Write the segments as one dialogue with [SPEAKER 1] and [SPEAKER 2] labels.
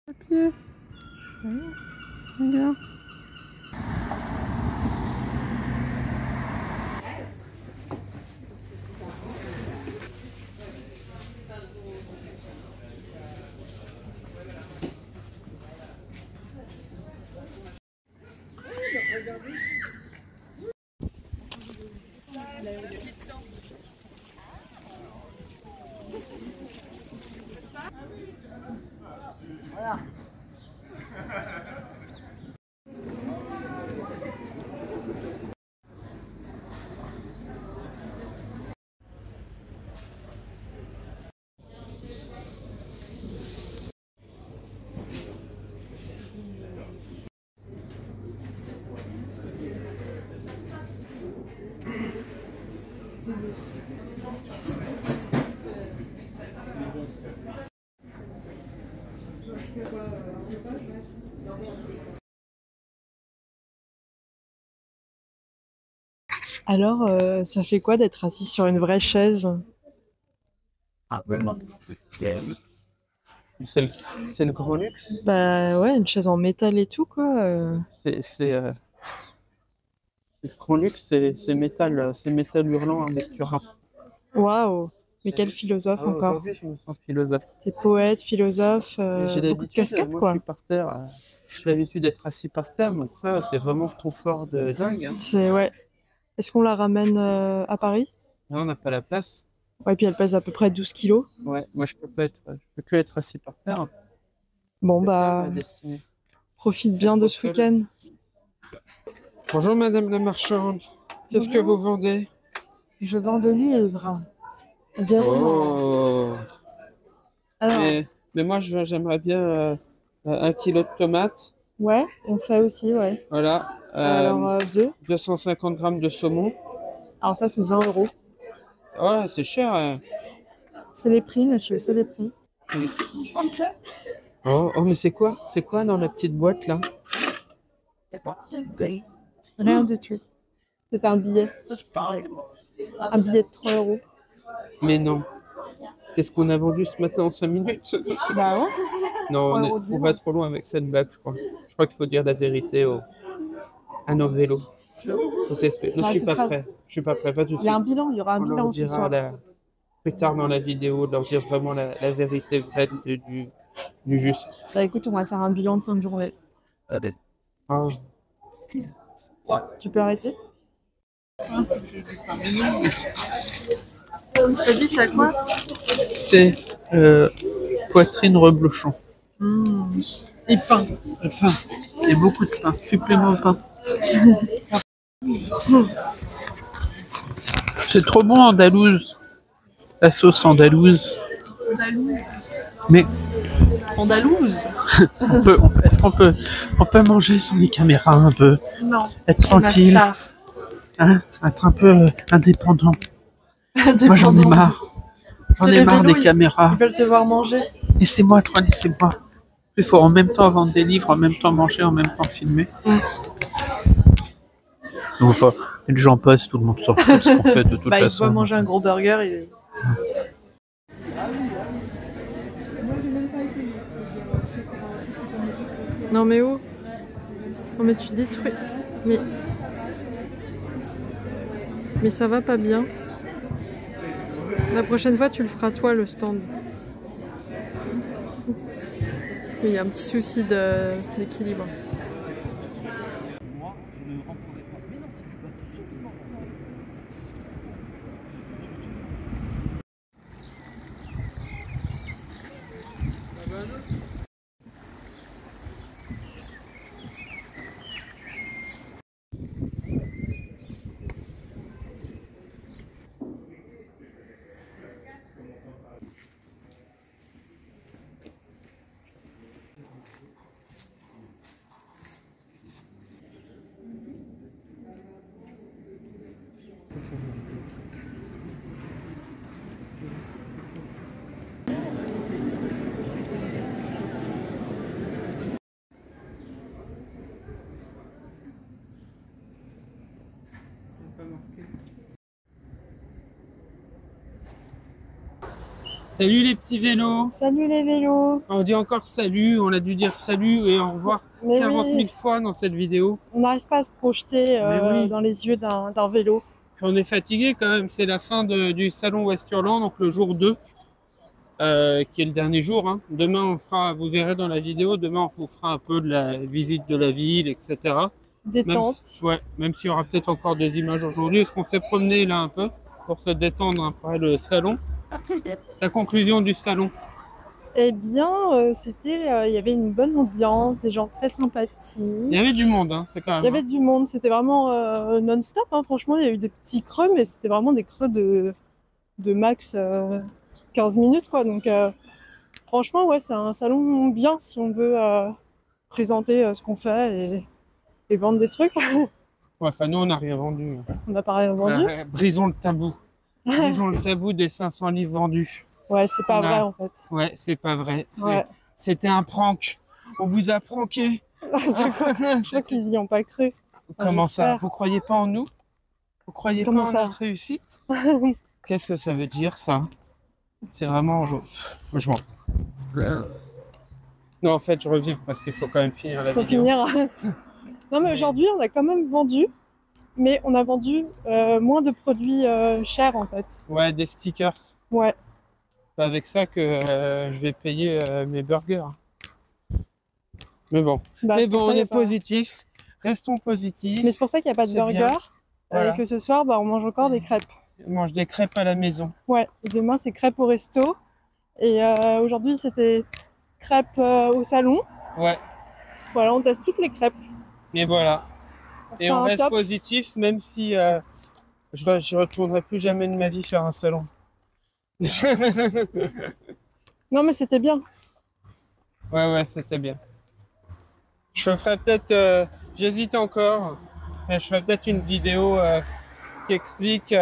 [SPEAKER 1] Papier. Regarde. Voilà. Alors, ça fait quoi d'être assis sur une vraie chaise?
[SPEAKER 2] Ah, vraiment. C'est le grand luxe.
[SPEAKER 1] Bah ouais, une chaise en métal et tout, quoi.
[SPEAKER 2] Le grand luxe, c'est métal hurlant avec du rap.
[SPEAKER 1] Waouh! Mais quel philosophe
[SPEAKER 2] Ah ouais,
[SPEAKER 1] encore.
[SPEAKER 2] aujourd'hui, je me sens philosophe.
[SPEAKER 1] T'es poète, philosophe,
[SPEAKER 2] J'ai
[SPEAKER 1] beaucoup de
[SPEAKER 2] l'habitude,
[SPEAKER 1] casquettes,
[SPEAKER 2] moi je
[SPEAKER 1] quoi.
[SPEAKER 2] suis par terre, j'ai l'habitude d'être assis par terre, donc ça, c'est vraiment trop fort de dingue, hein.
[SPEAKER 1] C'est ouais. Est-ce qu'on la ramène à Paris?
[SPEAKER 2] Là, on n'a pas la place.
[SPEAKER 1] Ouais, puis elle pèse à peu près 12 kilos.
[SPEAKER 2] Ouais, moi je peux que être assis par terre.
[SPEAKER 1] Bon,
[SPEAKER 2] C'est ça
[SPEAKER 1] bah,
[SPEAKER 2] ma destinée.
[SPEAKER 1] profite bien de ce week-end.
[SPEAKER 2] Bonjour madame la marchande. Qu'est-ce que vous vendez?
[SPEAKER 1] Je vends des livres, des romans.
[SPEAKER 2] Oh.
[SPEAKER 1] Alors,
[SPEAKER 2] Mais moi j'aimerais bien 1 kilo de tomates.
[SPEAKER 1] ouais, on fait aussi, ouais.
[SPEAKER 2] Voilà.
[SPEAKER 1] Alors, deux.
[SPEAKER 2] 250 grammes de saumon.
[SPEAKER 1] Alors ça, c'est 20 euros.
[SPEAKER 2] Oh, c'est cher, hein.
[SPEAKER 1] C'est les prix, monsieur, c'est les prix.
[SPEAKER 2] Oh, oh, mais c'est quoi? C'est quoi dans la petite boîte là?
[SPEAKER 1] Rien du tout. C'est un billet. Un billet de 3 euros.
[SPEAKER 2] Mais non. Qu'est-ce qu'on a vendu ce matin en 5 minutes?
[SPEAKER 1] Bah ouais.
[SPEAKER 2] Non,
[SPEAKER 1] 3 euros de
[SPEAKER 2] on
[SPEAKER 1] livre.
[SPEAKER 2] va trop loin avec cette blague, je crois. Je crois qu'il faut dire la vérité à nos vélos. Je
[SPEAKER 1] Bah,
[SPEAKER 2] suis
[SPEAKER 1] ce
[SPEAKER 2] pas
[SPEAKER 1] sera...
[SPEAKER 2] prêt. Je suis pas prêt, pas tout de
[SPEAKER 1] Il y a
[SPEAKER 2] suite.
[SPEAKER 1] un bilan, il y aura un
[SPEAKER 2] On leur
[SPEAKER 1] bilan ce
[SPEAKER 2] dira
[SPEAKER 1] soir.
[SPEAKER 2] plus tard dans la vidéo, de leur dire vraiment la vérité vraie du juste.
[SPEAKER 1] Bah écoute, on va faire un bilan de fin de journée.
[SPEAKER 2] Allez. Ah,
[SPEAKER 1] Tu peux arrêter? T'as dit c'est quoi?
[SPEAKER 2] c'est poitrine reblochon.
[SPEAKER 1] Et pain.
[SPEAKER 2] Le pain. Et beaucoup de pain. Supplément de pain. C'est trop bon andalouse. La sauce andalouse. Mais
[SPEAKER 1] Andalouse?
[SPEAKER 2] est-ce on peut manger sans les caméras un peu?
[SPEAKER 1] Non.
[SPEAKER 2] Être tranquille,
[SPEAKER 1] Ma star.
[SPEAKER 2] hein, être un peu indépendant. Moi j'en ai
[SPEAKER 1] Indépendant.
[SPEAKER 2] marre. J'en
[SPEAKER 1] C'est
[SPEAKER 2] ai
[SPEAKER 1] les
[SPEAKER 2] marre
[SPEAKER 1] vélos,
[SPEAKER 2] des caméras.
[SPEAKER 1] Ils veulent te voir manger.
[SPEAKER 2] Laissez-moi, toi, laissez-moi. Il faut en même temps vendre des livres, en même temps manger, en même temps filmer. Donc, enfin, les gens passent, tout le monde s'en fout de ce qu'on fait de toute
[SPEAKER 1] Bah, il
[SPEAKER 2] façon.
[SPEAKER 1] doit manger un gros burger et... Non mais oh. Non mais tu détruis. Mais ça va pas bien. La prochaine fois, tu le feras toi, le stand. Il y a un petit souci d'équilibre.
[SPEAKER 2] Moi, je ne rentrerai pas. Mais non, c'est du bateau, absolument. C'est ce qu'il faut. Salut les petits vélos.
[SPEAKER 3] Salut les vélos.
[SPEAKER 2] On dit encore salut, on a dû dire salut et au revoir
[SPEAKER 3] Mais
[SPEAKER 2] 40 000
[SPEAKER 3] oui,
[SPEAKER 2] fois dans cette vidéo.
[SPEAKER 3] on n'arrive pas à se projeter
[SPEAKER 2] Mais oui.
[SPEAKER 3] dans les yeux d'un vélo.
[SPEAKER 2] Puis on est fatigué quand même, c'est la fin du salon Westurland, donc le jour 2, qui est le dernier jour. Hein. Demain, on fera, vous verrez dans la vidéo, demain on vous fera un peu de la visite de la ville, etc.
[SPEAKER 3] Détente.
[SPEAKER 2] Même s'il y aura peut-être encore des images aujourd'hui, parce qu'on s'est promené là un peu pour se détendre après le salon. La conclusion du salon.
[SPEAKER 3] Eh bien, il y avait une bonne ambiance, des gens très sympathiques.
[SPEAKER 2] Il y avait du monde, hein, c'est quand même.
[SPEAKER 3] Il y avait du monde, c'était vraiment non-stop. Hein. Franchement, il y a eu des petits creux, mais c'était vraiment des creux de max 15 minutes, quoi. Donc, franchement, ouais, c'est un salon bien si on veut présenter ce qu'on fait et vendre des trucs.
[SPEAKER 2] Ouais, enfin, nous, on n'a rien vendu.
[SPEAKER 3] On n'a pas rien vendu.
[SPEAKER 2] Brisons le tabou. Brisons le tabou des 500 livres vendus.
[SPEAKER 3] Ouais, c'est pas vrai en fait.
[SPEAKER 2] Ouais, c'est pas vrai.
[SPEAKER 3] Ouais.
[SPEAKER 2] C'était un prank. On vous a pranké.
[SPEAKER 3] Je crois qu'ils y ont pas cru.
[SPEAKER 2] Comment ça?
[SPEAKER 3] j'espère.
[SPEAKER 2] Vous croyez pas en nous? Vous croyez
[SPEAKER 3] Comment
[SPEAKER 2] pas en
[SPEAKER 3] ça?
[SPEAKER 2] notre réussite? Qu'est-ce que ça veut dire, ça? C'est vraiment... Moi, je m'en... Non, en fait, je reviens parce qu'il faut quand même finir la
[SPEAKER 3] Faut
[SPEAKER 2] vidéo.
[SPEAKER 3] finir. Non, mais aujourd'hui, on a quand même vendu, mais on a vendu moins de produits chers en fait.
[SPEAKER 2] Ouais, des stickers.
[SPEAKER 3] Ouais.
[SPEAKER 2] C'est avec ça que je vais payer mes burgers. Mais bon,
[SPEAKER 3] Bah,
[SPEAKER 2] mais
[SPEAKER 3] c'est pour
[SPEAKER 2] bon,
[SPEAKER 3] ça
[SPEAKER 2] on
[SPEAKER 3] qu'il y
[SPEAKER 2] est
[SPEAKER 3] a pas-
[SPEAKER 2] positif. Restons positifs.
[SPEAKER 3] Mais c'est pour ça qu'il n'y a pas de
[SPEAKER 2] C'est bien.
[SPEAKER 3] burger
[SPEAKER 2] Voilà.
[SPEAKER 3] et que ce soir, bah, on mange encore des crêpes.
[SPEAKER 2] On mange des crêpes à la maison.
[SPEAKER 3] Ouais. Et demain, c'est crêpes au resto. Et aujourd'hui, c'était crêpes au salon.
[SPEAKER 2] Ouais,
[SPEAKER 3] Voilà, on teste toutes les crêpes.
[SPEAKER 2] et voilà.
[SPEAKER 3] On
[SPEAKER 2] Et
[SPEAKER 3] fera
[SPEAKER 2] on
[SPEAKER 3] un
[SPEAKER 2] reste
[SPEAKER 3] top.
[SPEAKER 2] positif, même si je retournerai plus jamais de ma vie faire un salon.
[SPEAKER 3] Non, mais c'était bien.
[SPEAKER 2] Ouais, c'était bien. Je ferai peut-être, j'hésite encore, mais je ferai peut-être une vidéo qui explique,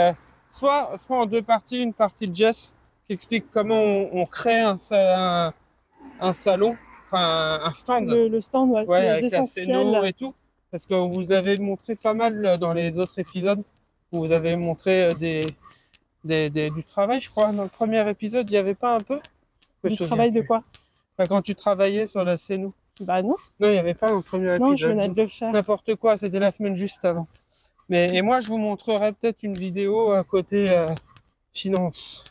[SPEAKER 2] soit en deux parties, une partie de Jess qui explique comment on crée un salon, enfin un stand.
[SPEAKER 3] Le stand, ouais, c'est
[SPEAKER 2] Ouais,
[SPEAKER 3] les
[SPEAKER 2] avec la
[SPEAKER 3] essentiels.
[SPEAKER 2] scéno et tout. Parce que vous avez montré pas mal dans les autres épisodes. Vous avez montré du travail, je crois. Dans le premier épisode, il n'y avait pas un peu? Je me
[SPEAKER 3] Du
[SPEAKER 2] souviens
[SPEAKER 3] travail de
[SPEAKER 2] plus.
[SPEAKER 3] quoi?
[SPEAKER 2] Enfin, quand tu travaillais sur la scéno.
[SPEAKER 3] Bah non,
[SPEAKER 2] Non, il n'y avait pas dans le premier
[SPEAKER 3] non, je
[SPEAKER 2] épisode.
[SPEAKER 3] venais de le faire.
[SPEAKER 2] N'importe quoi, c'était la semaine juste avant. Et moi, je vous montrerai peut-être une vidéo à côté finance.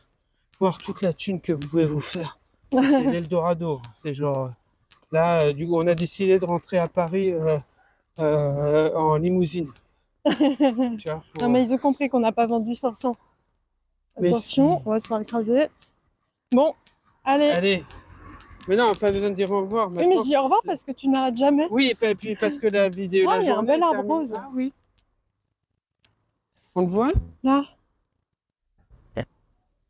[SPEAKER 2] Voir toute la thune que vous pouvez vous faire. Ça, c'est l'Eldorado. C'est genre... Là, du coup, on a décidé de rentrer à Paris en limousine. Tu vois,
[SPEAKER 3] Non, mais ils ont compris qu'on n'a pas vendu 500.
[SPEAKER 2] Mais
[SPEAKER 3] Attention,
[SPEAKER 2] si.
[SPEAKER 3] on va se faire écraser. Bon, allez.
[SPEAKER 2] Allez. Mais non, pas besoin de dire au revoir.
[SPEAKER 3] Oui, mais
[SPEAKER 2] maintenant.
[SPEAKER 3] je dis au revoir parce que tu n'arrêtes jamais.
[SPEAKER 2] Oui, et puis parce que la vidéo...
[SPEAKER 3] Ah,
[SPEAKER 2] la
[SPEAKER 3] il y a un
[SPEAKER 2] journée
[SPEAKER 3] bel
[SPEAKER 2] est
[SPEAKER 3] arbre
[SPEAKER 2] terminée.
[SPEAKER 3] rose.
[SPEAKER 2] Ah oui. On le voit?
[SPEAKER 3] Là,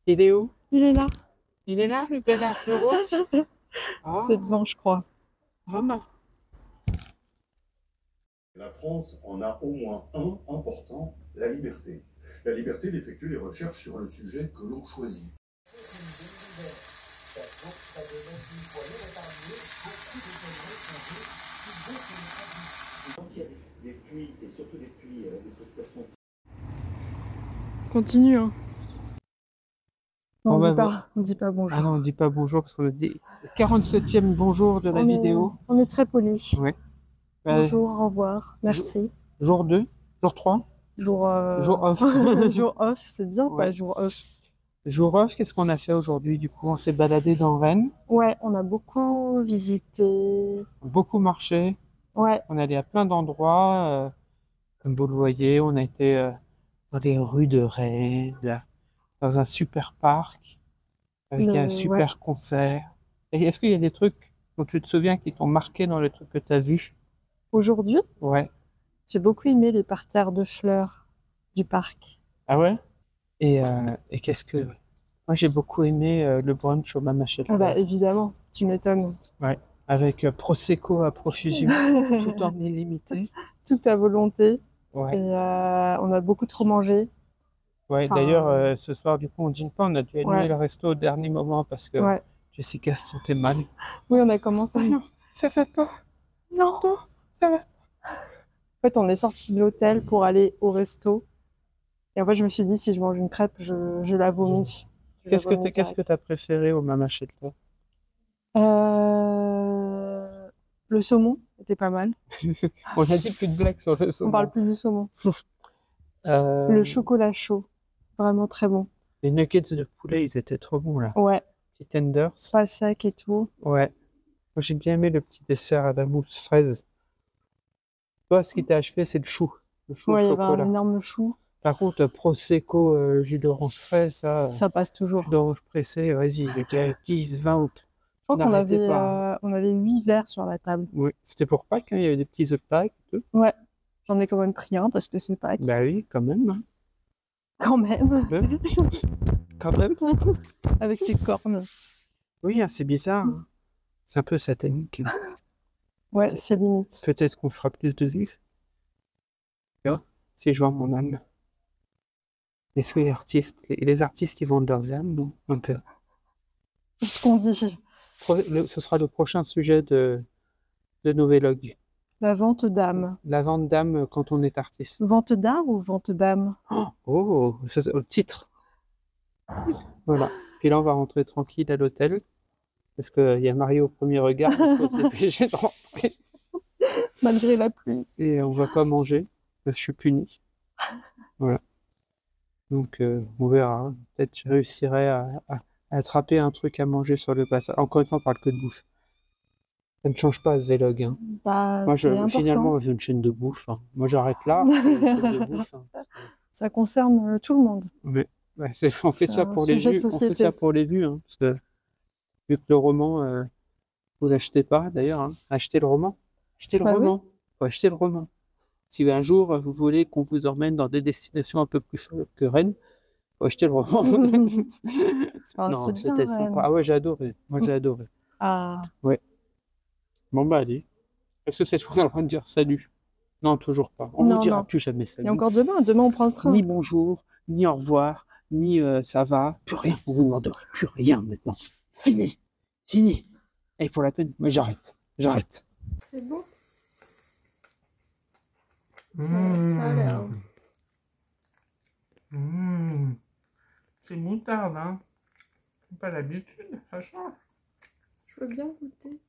[SPEAKER 2] Il est où?
[SPEAKER 3] il est là.
[SPEAKER 2] Il est là, le bel arbre rose? Ah.
[SPEAKER 3] C'est devant, je crois.
[SPEAKER 2] Vraiment.
[SPEAKER 4] La France en a au moins un important, la liberté. La liberté d'effectuer les recherches sur le sujet que l'on choisit.
[SPEAKER 5] Des pluies et surtout des pluies de fluctuations.
[SPEAKER 3] Continue, hein. Non,
[SPEAKER 2] On
[SPEAKER 3] on
[SPEAKER 2] va
[SPEAKER 3] dit pas, on dit pas bonjour.
[SPEAKER 2] Ah non, on dit pas bonjour parce qu'on dit 47e bonjour de la vidéo.
[SPEAKER 3] On est très polis.
[SPEAKER 2] Ouais.
[SPEAKER 3] Bonjour, au revoir, merci.
[SPEAKER 2] Jour 2, jour 3,
[SPEAKER 3] Jour
[SPEAKER 2] jour off.
[SPEAKER 3] jour off, c'est bien ça,
[SPEAKER 2] Ouais.
[SPEAKER 3] jour off.
[SPEAKER 2] Jour off, qu'est-ce qu'on a fait aujourd'hui? Du coup, on s'est baladé dans Rennes,
[SPEAKER 3] Ouais, on a beaucoup visité.
[SPEAKER 2] beaucoup marché,
[SPEAKER 3] Ouais,
[SPEAKER 2] on est allé à plein d'endroits. Comme vous le voyez, on a été dans les rues de Rennes, dans un super parc, avec un super concert. Et est-ce qu'il y a des trucs dont tu te souviens qui t'ont marqué dans les trucs que tu as vus?
[SPEAKER 3] aujourd'hui,
[SPEAKER 2] Ouais.
[SPEAKER 3] j'ai beaucoup aimé les parterres de fleurs du parc.
[SPEAKER 2] Ah ouais? Et qu'est-ce que... Moi, j'ai beaucoup aimé le brunch au Mama Shelter.
[SPEAKER 3] Ah bah évidemment, tu m'étonnes.
[SPEAKER 2] Avec Prosecco à profusion, tout en illimité.
[SPEAKER 3] Tout à volonté.
[SPEAKER 2] Ouais.
[SPEAKER 3] Et on a beaucoup trop mangé.
[SPEAKER 2] Ouais,
[SPEAKER 3] Enfin,
[SPEAKER 2] d'ailleurs, ce soir, du coup, on dîne pas. On a dû annuler
[SPEAKER 3] Ouais.
[SPEAKER 2] le resto au dernier moment parce que
[SPEAKER 3] Ouais.
[SPEAKER 2] Jessica se sentait mal.
[SPEAKER 3] Oui, on a commencé.
[SPEAKER 2] non, ça fait pas.
[SPEAKER 3] Non.
[SPEAKER 2] Ça va.
[SPEAKER 3] En fait, on est sorti de l'hôtel pour aller au resto. Et en fait, je me suis dit, si je mange une crêpe, je la vomis.
[SPEAKER 2] Qu'est-ce que t'as préféré au Mama Shelter?
[SPEAKER 3] Le saumon était pas mal.
[SPEAKER 2] On a dit plus de blagues sur le saumon.
[SPEAKER 3] On parle plus du saumon.
[SPEAKER 2] Euh,
[SPEAKER 3] Le chocolat chaud, vraiment très bon.
[SPEAKER 2] Les nuggets de poulet, ils étaient trop bons là.
[SPEAKER 3] Ouais,
[SPEAKER 2] Petit tenders.
[SPEAKER 3] pas sec et tout.
[SPEAKER 2] Ouais. Moi j'ai bien aimé le petit dessert à la mousse fraise. Toi, ce qui t'a achevé, c'est le chou. Le chou au
[SPEAKER 3] Ouais, il y avait
[SPEAKER 2] chocolat.
[SPEAKER 3] un énorme chou.
[SPEAKER 2] Par contre, Prosecco, jus d'orange frais, ça.
[SPEAKER 3] Ça passe toujours.
[SPEAKER 2] Jus d'orange pressé, vas-y, j'étais 10, 20.
[SPEAKER 3] Je crois qu'on
[SPEAKER 2] N'arrêtez
[SPEAKER 3] avait,
[SPEAKER 2] pas.
[SPEAKER 3] on avait 8 verres sur la table.
[SPEAKER 2] Oui, c'était pour Pâques, hein, il y avait des petits œufs de Pâques et tout.
[SPEAKER 3] Ouais, j'en ai quand même pris un parce que c'est Pâques.
[SPEAKER 2] Bah oui, quand même. Hein.
[SPEAKER 3] Quand même.
[SPEAKER 2] Le- Quand même.
[SPEAKER 3] Avec les cornes.
[SPEAKER 2] Oui, hein, c'est bizarre. Hein. C'est un peu satanique.
[SPEAKER 3] Ouais, c'est limite.
[SPEAKER 2] Peut-être qu'on fera plus de vues. Tu vois, si je vends mon âme. Est-ce que les artistes, ils vendent leurs âmes, non? Un peu.
[SPEAKER 3] C'est ce qu'on dit.
[SPEAKER 2] Ce sera le prochain sujet de Novelogue.
[SPEAKER 3] La vente d'âme.
[SPEAKER 2] La vente d'âme quand on est artiste.
[SPEAKER 3] Vente d'art ou vente d'âme?
[SPEAKER 2] Oh, c'est le titre. Voilà. Puis là, on va rentrer tranquille à l'hôtel. Parce qu'il y a Mario au premier regard, il faut se dépêcher de rentrer.
[SPEAKER 3] Malgré la pluie.
[SPEAKER 2] Et on va pas manger. Je suis puni. Voilà. Donc, on verra. Hein. Peut-être que je réussirai à attraper un truc à manger sur le passage. Encore une fois, on parle que de bouffe. Ça ne change pas ce vlog. Hein.
[SPEAKER 3] Bah,
[SPEAKER 2] Moi,
[SPEAKER 3] c'est important.
[SPEAKER 2] finalement, c'est une chaîne de bouffe. Hein. Moi, j'arrête là. C'est une chaîne de bouffe, hein.
[SPEAKER 3] Ça concerne tout le monde.
[SPEAKER 2] Mais ouais, on fait
[SPEAKER 3] C'est
[SPEAKER 2] ça
[SPEAKER 3] un
[SPEAKER 2] pour les
[SPEAKER 3] sujet de
[SPEAKER 2] vues. On fait
[SPEAKER 3] société.
[SPEAKER 2] ça pour les vues. Hein, parce que vu que le roman, vous l'achetez pas d'ailleurs. Hein. Achetez le roman. Achetez le
[SPEAKER 3] Bah oui.
[SPEAKER 2] roman. Faut acheter le roman. Si un jour vous voulez qu'on vous emmène dans des destinations un peu plus folles que Rennes, faut acheter le roman.
[SPEAKER 3] Ah,
[SPEAKER 2] Non,
[SPEAKER 3] c'est bien,
[SPEAKER 2] c'était
[SPEAKER 3] Rennes.
[SPEAKER 2] sympa. Ah ouais, j'ai adoré. Moi, j'ai adoré.
[SPEAKER 3] Ah,
[SPEAKER 2] Bon, bah, allez. Est-ce que cette fois, on a le droit de dire salut? Non, toujours pas. On
[SPEAKER 3] Non,
[SPEAKER 2] vous dira
[SPEAKER 3] non.
[SPEAKER 2] plus jamais
[SPEAKER 3] et
[SPEAKER 2] salut.
[SPEAKER 3] encore demain. Demain, on prend le train.
[SPEAKER 2] Ni bonjour, ni au revoir, ni ça va. Plus rien. On vous demande plus rien maintenant. Fini. Fini. Et pour la peine, moi, j'arrête. J'arrête.
[SPEAKER 1] C'est bon.
[SPEAKER 2] Mmh.
[SPEAKER 1] Ça a l'air.
[SPEAKER 2] Mmh. C'est moutarde, hein. C'est pas l'habitude, ça change.
[SPEAKER 1] Je veux bien goûter.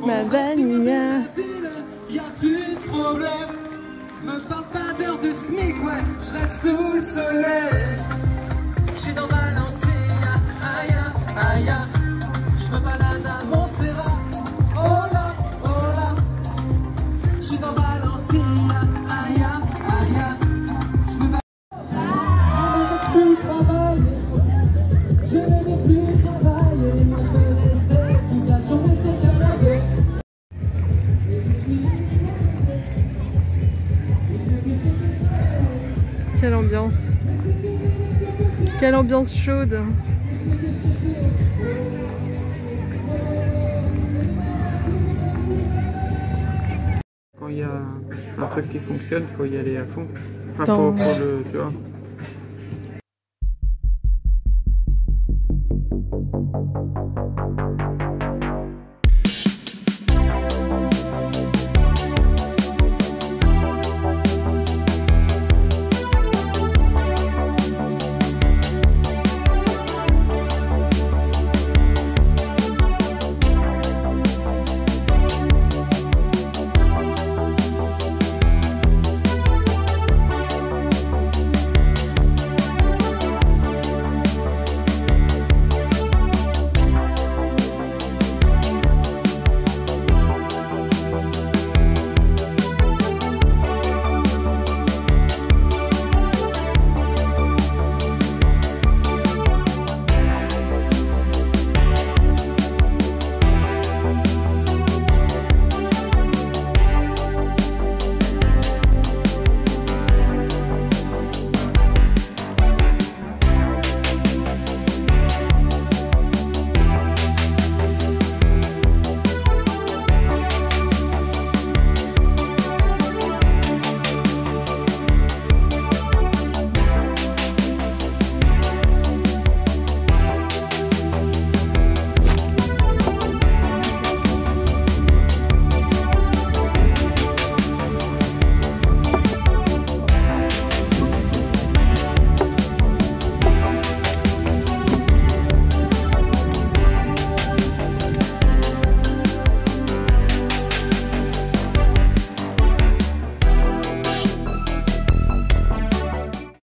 [SPEAKER 1] Ma vanilla.
[SPEAKER 6] Y'a plus de problème. Me parle pas d'heure de SMIC, ouais, je reste sous le soleil. J'suis dans Valencia, aïe, aïe. J'me balade à Montserrat, oh là, oh là. J'suis dans Valencia, aïe, aïe. J'me balade. Je ne veux plus travailler. Je ne veux plus travailler. Moi je veux rester toute la journée sur le canapé.
[SPEAKER 1] Quelle ambiance. Quelle ambiance chaude.
[SPEAKER 2] Quand il y a un truc qui fonctionne, faut y aller à fond. Enfin,
[SPEAKER 3] Dans-
[SPEAKER 2] faut le, tu vois.